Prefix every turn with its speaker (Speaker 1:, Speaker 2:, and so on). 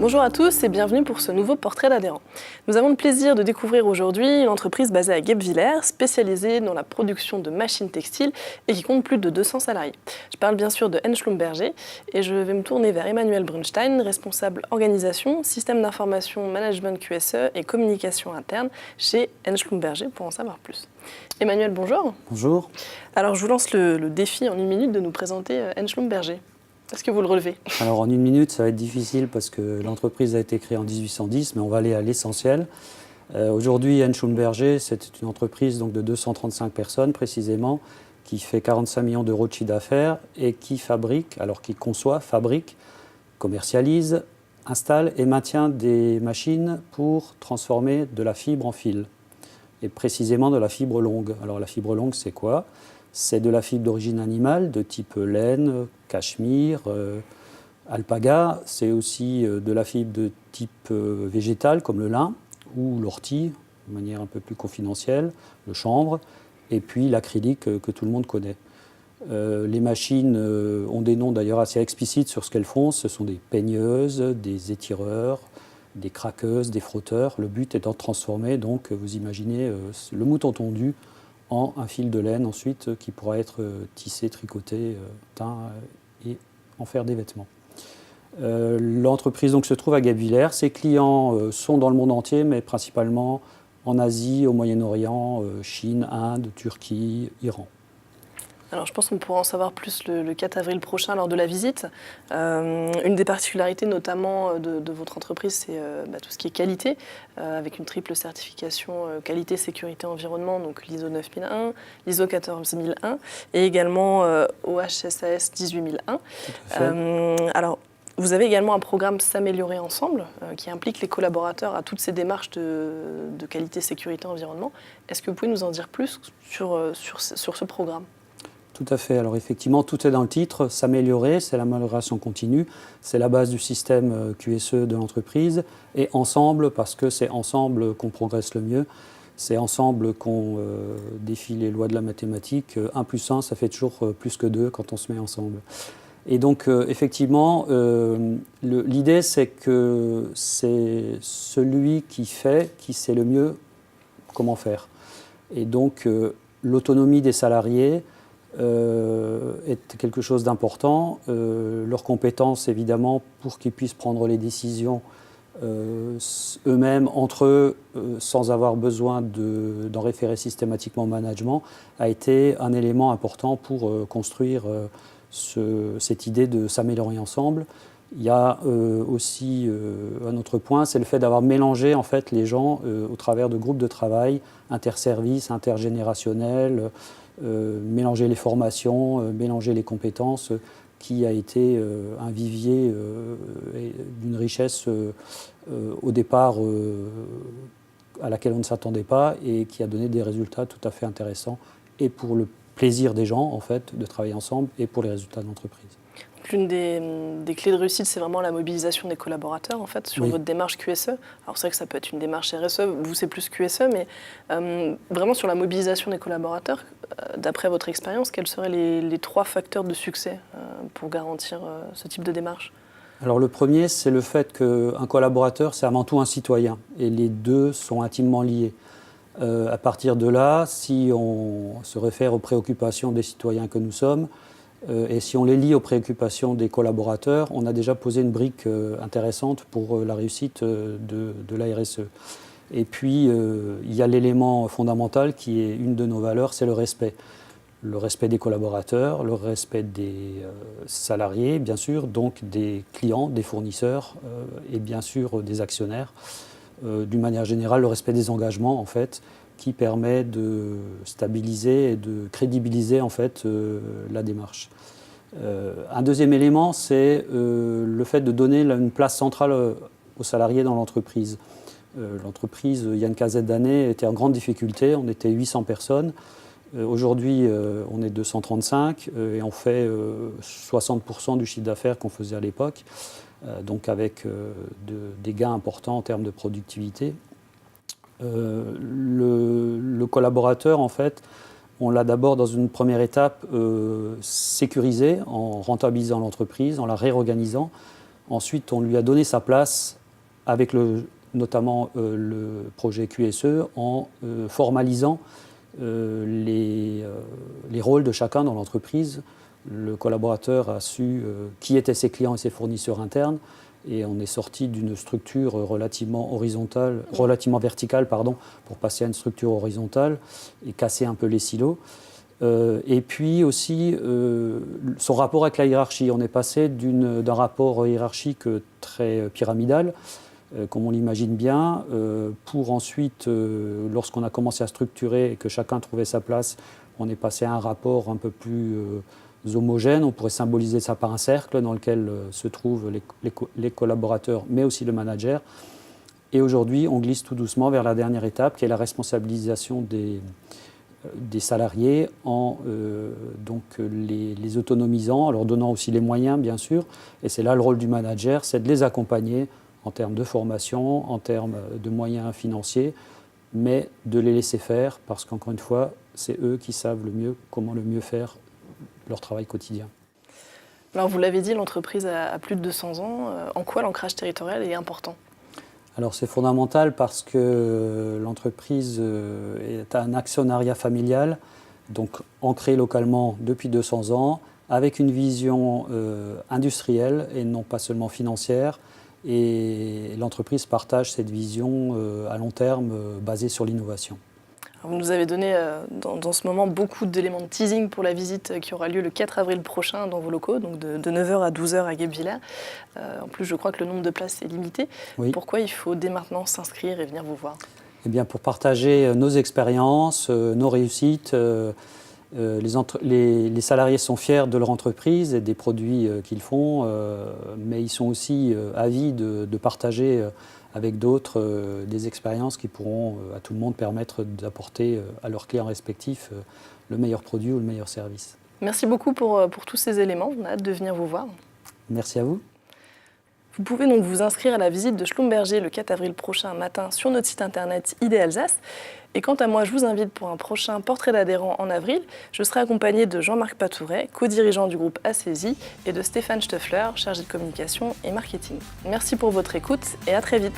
Speaker 1: Bonjour à tous et bienvenue pour ce nouveau portrait d'adhérent. Nous avons le plaisir de découvrir aujourd'hui une entreprise basée à Guebwiller, spécialisée dans la production de machines textiles et qui compte plus de 200 salariés. Je parle bien sûr de Henn Schlumberger et je vais me tourner vers Emmanuel Brunstein, responsable organisation, système d'information, management QSE et communication interne chez Henn Schlumberger pour en savoir plus. Emmanuel, bonjour.
Speaker 2: Bonjour.
Speaker 1: Alors je vous lance le défi en une minute de nous présenter Henn Schlumberger. Est-ce que vous le relevez?
Speaker 2: Alors en une minute, ça va être difficile parce que l'entreprise a été créée en 1810, mais on va aller à l'essentiel. Aujourd'hui, Henn Schlumberger, c'est une entreprise donc, de 235 personnes précisément, qui fait 45 millions d'euros de chiffre d'affaires et qui fabrique, alors qui conçoit, fabrique, commercialise, installe et maintient des machines pour transformer de la fibre en fil, et précisément de la fibre longue. Alors la fibre longue, c'est quoi ? C'est de la fibre d'origine animale, de type laine, cachemire, alpaga. C'est aussi de la fibre de type végétal, comme le lin ou l'ortie, de manière un peu plus confidentielle, le chanvre, et puis l'acrylique que tout le monde connaît. Les machines ont des noms d'ailleurs assez explicites sur ce qu'elles font. Ce sont des peigneuses, des étireurs, des craqueuses, des frotteurs. Le but étant de transformer, donc, vous imaginez, le mouton tondu en un fil de laine ensuite qui pourra être tissé, tricoté, teint et en faire des vêtements. L'entreprise donc, se trouve à Guebwiller. Ses clients sont dans le monde entier, mais principalement en Asie, au Moyen-Orient, Chine, Inde, Turquie, Iran.
Speaker 1: Alors je pense qu'on pourra en savoir plus le 4 avril prochain lors de la visite. Une des particularités notamment de votre entreprise, c'est tout ce qui est qualité, avec une triple certification qualité, sécurité, environnement, donc l'ISO 9001, l'ISO 14001 et également OHSAS 18001. Alors, vous avez également un programme S'améliorer ensemble qui implique les collaborateurs à toutes ces démarches de qualité, sécurité, environnement. Est-ce que vous pouvez nous en dire plus sur ce programme ?
Speaker 2: Tout à fait. Alors effectivement, tout est dans le titre. S'améliorer, c'est l'amélioration continue. C'est la base du système QSE de l'entreprise. Et ensemble, parce que c'est ensemble qu'on progresse le mieux. C'est ensemble qu'on défie les lois de la mathématique. 1 plus 1, ça fait toujours plus que 2 quand on se met ensemble. Et donc effectivement, l'idée c'est que c'est celui qui fait, qui sait le mieux comment faire. Et donc l'autonomie des salariés est quelque chose d'important. Leurs compétences, évidemment, pour qu'ils puissent prendre les décisions eux-mêmes, entre eux, sans avoir besoin d'en référer systématiquement au management, a été un élément important pour construire cette idée de s'améliorer ensemble. Il y a aussi un autre point, c'est le fait d'avoir mélangé en fait, les gens au travers de groupes de travail interservices, intergénérationnels, mélanger les formations, mélanger les compétences, qui a été un vivier d'une richesse au départ à laquelle on ne s'attendait pas et qui a donné des résultats tout à fait intéressants et pour le plaisir des gens en fait de travailler ensemble et pour les résultats de l'entreprise.
Speaker 1: L'une des clés de réussite, c'est vraiment la mobilisation des collaborateurs, en fait, sur votre démarche QSE. Alors, c'est vrai que ça peut être une démarche RSE, vous, c'est plus QSE, mais vraiment sur la mobilisation des collaborateurs, d'après votre expérience, quels seraient les 3 facteurs de succès pour garantir ce type de démarche ?
Speaker 2: Alors, le premier, c'est le fait qu'un collaborateur, c'est avant tout un citoyen, et les deux sont intimement liés. À partir de là, si on se réfère aux préoccupations des citoyens que nous sommes, et si on les lie aux préoccupations des collaborateurs, on a déjà posé une brique intéressante pour la réussite de la RSE. Et puis, il y a l'élément fondamental qui est une de nos valeurs, c'est le respect. Le respect des collaborateurs, le respect des salariés, bien sûr, donc des clients, des fournisseurs et bien sûr des actionnaire. D'une manière générale, le respect des engagements, en fait, qui permet de stabiliser et de crédibiliser en fait, la démarche. Un deuxième élément, c'est le fait de donner une place centrale aux salariés dans l'entreprise. L'entreprise, il y a une quinzaine d'années, était en grande difficulté. On était 800 personnes. Aujourd'hui, on est 235 et on fait 60% du chiffre d'affaires qu'on faisait à l'époque, donc avec des gains importants en termes de productivité. Le collaborateur, en fait, on l'a d'abord, dans une première étape, sécurisé en rentabilisant l'entreprise, en la réorganisant, Ensuite, on lui a donné sa place avec notamment le projet QSE en formalisant les rôles de chacun dans l'entreprise. Le collaborateur a su qui étaient ses clients et ses fournisseurs internes, et on est sorti d'une structure relativement verticale, pour passer à une structure horizontale et casser un peu les silos. Et puis aussi son rapport avec la hiérarchie. On est passé d'un rapport hiérarchique très pyramidal, comme on l'imagine bien, pour ensuite, lorsqu'on a commencé à structurer et que chacun trouvait sa place, on est passé à un rapport un peu plus homogène. On pourrait symboliser ça par un cercle dans lequel se trouvent les collaborateurs, mais aussi le manager. Et aujourd'hui, on glisse tout doucement vers la dernière étape, qui est la responsabilisation des salariés en les autonomisant, en leur donnant aussi les moyens, bien sûr. Et c'est là le rôle du manager, c'est de les accompagner en termes de formation, en termes de moyens financiers, mais de les laisser faire, parce qu'encore une fois, c'est eux qui savent le mieux comment le mieux faire leur travail quotidien.
Speaker 1: Alors vous l'avez dit, l'entreprise a plus de 200 ans. En quoi l'ancrage territorial est important ?
Speaker 2: Alors c'est fondamental parce que l'entreprise est un actionnariat familial, donc ancré localement depuis 200 ans, avec une vision industrielle et non pas seulement financière. Et l'entreprise partage cette vision à long terme basée sur l'innovation.
Speaker 1: Vous nous avez donné dans ce moment beaucoup d'éléments de teasing pour la visite qui aura lieu le 4 avril prochain dans vos locaux, donc de 9h à 12h à Guebwiller. En plus, je crois que le nombre de places est limité. Oui. Pourquoi il faut dès maintenant s'inscrire et venir vous voir ?
Speaker 2: Eh bien, pour partager nos expériences, nos réussites. Les salariés sont fiers de leur entreprise et des produits qu'ils font, mais ils sont aussi avides de partager avec d'autres des expériences qui pourront à tout le monde permettre d'apporter à leurs clients respectifs le meilleur produit ou le meilleur service.
Speaker 1: Merci beaucoup pour tous ces éléments. On a hâte de venir vous voir.
Speaker 2: Merci à vous.
Speaker 1: Vous pouvez donc vous inscrire à la visite de Schlumberger le 4 avril prochain matin sur notre site internet Idée Alsace. Et quant à moi, je vous invite pour un prochain portrait d'adhérent en avril. Je serai accompagné de Jean-Marc Patouret, co-dirigeant du groupe Assesi, et de Stéphane Stoeffler, chargé de communication et marketing. Merci pour votre écoute et à très vite.